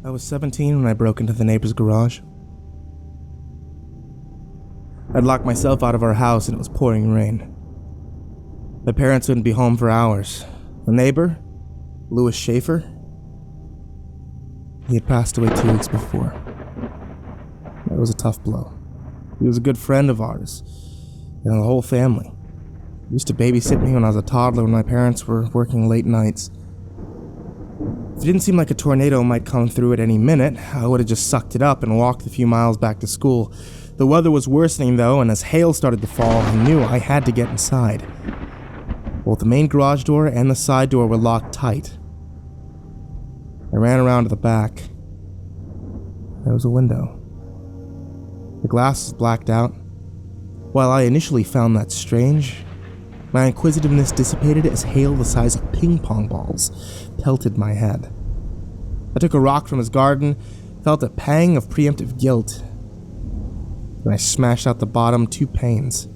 I was 17 when I broke into the neighbor's garage. I'd locked myself out of our house and it was pouring rain. My parents wouldn't be home for hours. The neighbor, Louis Schaefer, he had passed away 2 weeks before. That was a tough blow. He was a good friend of ours, and the whole family. He used to babysit me when I was a toddler when my parents were working late nights. If it didn't seem like a tornado might come through at any minute, I would have just sucked it up and walked the few miles back to school. The weather was worsening though, and as hail started to fall, I knew I had to get inside. Both the main garage door and the side door were locked tight. I ran around to the back. There was a window. The glass was blacked out. While I initially found that strange, my inquisitiveness dissipated as hail the size of ping pong balls pelted my head. I took a rock from his garden, felt a pang of preemptive guilt, and I smashed out the bottom 2 panes.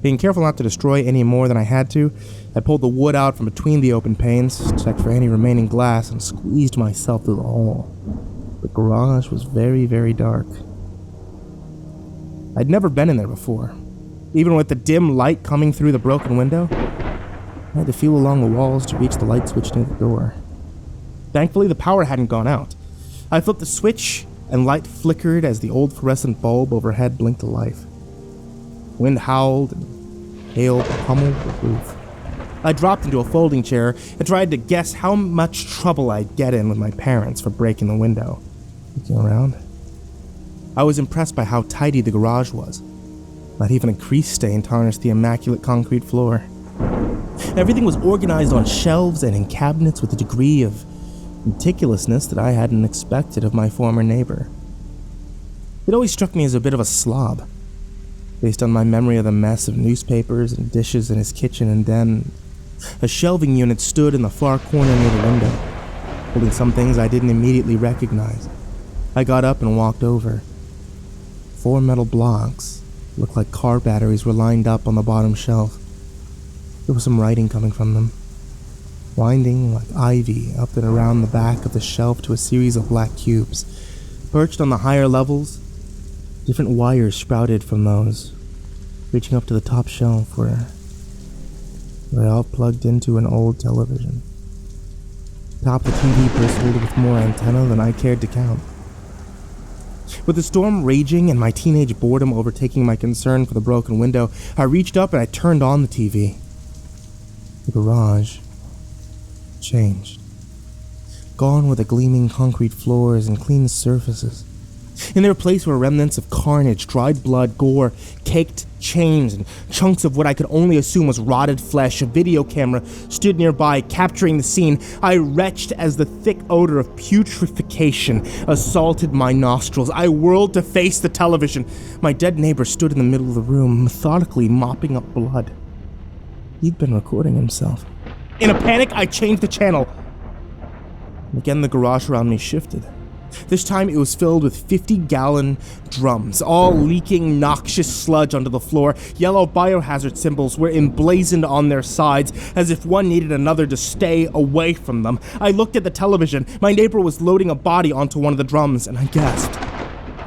Being careful not to destroy any more than I had to, I pulled the wood out from between the open panes, checked for any remaining glass, and squeezed myself through the hole. The garage was very, very dark. I'd never been in there before. Even with the dim light coming through the broken window, I had to feel along the walls to reach the light switch near the door. Thankfully, the power hadn't gone out. I flipped the switch, and light flickered as the old fluorescent bulb overhead blinked to life. Wind howled, and hail pummeled the roof. I dropped into a folding chair and tried to guess how much trouble I'd get in with my parents for breaking the window. Looking around, I was impressed by how tidy the garage was. Not even a grease stain tarnished the immaculate concrete floor. Everything was organized on shelves and in cabinets with a degree of meticulousness that I hadn't expected of my former neighbor. It always struck me as a bit of a slob, based on my memory of the mess of newspapers and dishes in his kitchen and den. A shelving unit stood in the far corner near the window, holding some things I didn't immediately recognize. I got up and walked over. 4 metal blocks looked like car batteries were lined up on the bottom shelf. There was some writing coming from them, winding like ivy up and around the back of the shelf to a series of black cubes. Perched on the higher levels, different wires sprouted from those, reaching up to the top shelf where they all plugged into an old television. Top of the TV bristled with more antenna than I cared to count. With the storm raging and my teenage boredom overtaking my concern for the broken window, I reached up and I turned on the TV. The garage changed. Gone were the gleaming concrete floors and clean surfaces. In their place were remnants of carnage, dried blood, gore, caked chains, and chunks of what I could only assume was rotted flesh. A video camera stood nearby, capturing the scene. I retched as the thick odor of putrefaction assaulted my nostrils. I whirled to face the television. My dead neighbor stood in the middle of the room, methodically mopping up blood. He'd been recording himself. In a panic, I changed the channel. Again, the garage around me shifted. This time it was filled with 50-gallon drums, all leaking noxious sludge onto the floor. Yellow biohazard symbols were emblazoned on their sides, as if one needed another to stay away from them. I looked at the television. My neighbor was loading a body onto one of the drums, and I gasped.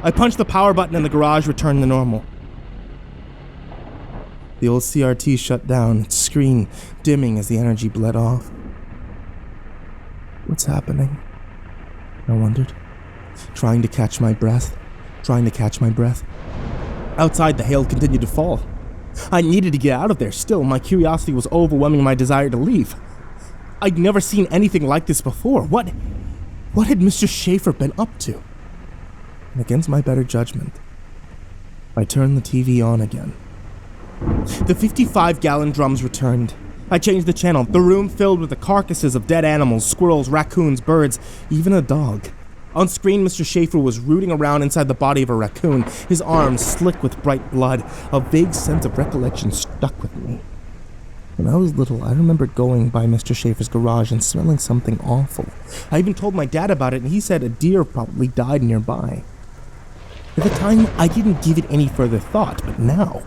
I punched the power button and the garage returned to normal. The old CRT shut down, its screen dimming as the energy bled off. What's happening? I wondered. Trying to catch my breath. Outside, the hail continued to fall. I needed to get out of there. Still, my curiosity was overwhelming my desire to leave. I'd never seen anything like this before. What had Mr. Schaefer been up to? And against my better judgment, I turned the TV on again. The 55-gallon drums returned. I changed the channel. The room filled with the carcasses of dead animals, squirrels, raccoons, birds, even a dog. On screen, Mr. Schaefer was rooting around inside the body of a raccoon, his arms slick with bright blood. A vague sense of recollection stuck with me. When I was little, I remembered going by Mr. Schaefer's garage and smelling something awful. I even told my dad about it, and he said a deer probably died nearby. At the time, I didn't give it any further thought, but now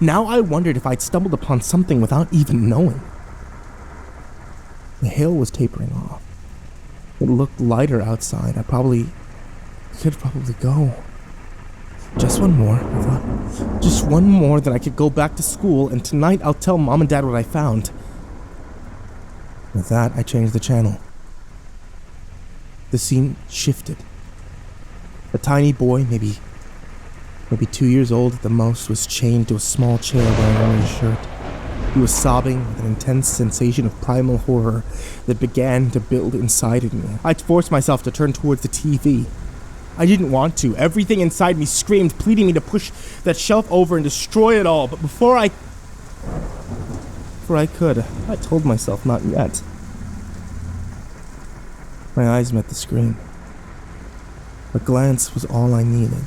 I wondered if I'd stumbled upon something without even knowing. The hail was tapering off. It looked lighter outside. I could probably go. Just one more, I thought. Just one more, then I could go back to school, and tonight I'll tell Mom and Dad what I found. With that, I changed the channel. The scene shifted. A tiny boy, maybe 2 years old at the most, was chained to a small chair wearing only a shirt. He was sobbing with an intense sensation of primal horror that began to build inside of me. I forced myself to turn towards the TV. I didn't want to. Everything inside me screamed, pleading me to push that shelf over and destroy it all. But before I could, I told myself not yet. My eyes met the screen. A glance was all I needed.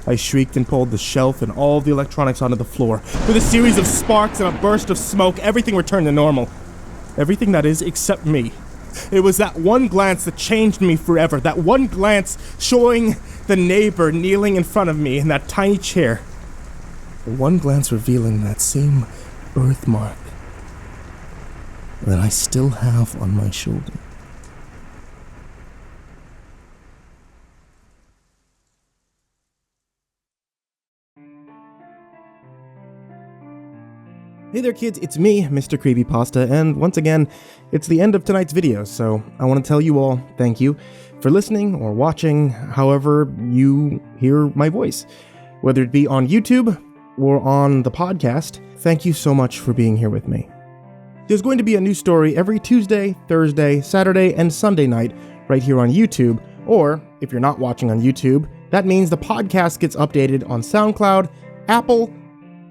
I shrieked and pulled the shelf and all the electronics onto the floor. With a series of sparks and a burst of smoke, everything returned to normal. Everything, that is, except me. It was that one glance that changed me forever. That one glance showing the neighbor kneeling in front of me in that tiny chair. The one glance revealing that same birthmark that I still have on my shoulder. Hey there kids, it's me, MrCreepyPasta, and once again, it's the end of tonight's video, so I want to tell you all thank you for listening or watching however you hear my voice. Whether it be on YouTube or on the podcast, thank you so much for being here with me. There's going to be a new story every Tuesday, Thursday, Saturday, and Sunday night right here on YouTube, or if you're not watching on YouTube, that means the podcast gets updated on SoundCloud, Apple,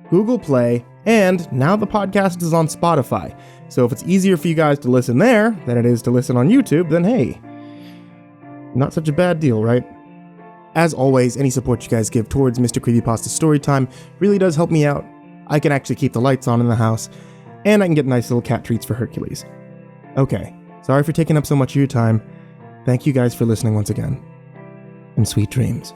Google Play, and now the podcast is on Spotify. So if it's easier for you guys to listen there than it is to listen on YouTube, then hey, not such a bad deal, right? As always, any support you guys give towards MrCreepyPasta Storytime really does help me out. I can actually keep the lights on in the house, and I can get nice little cat treats for Hercules. Okay, sorry for taking up so much of your time. Thank you guys for listening once again, and sweet dreams.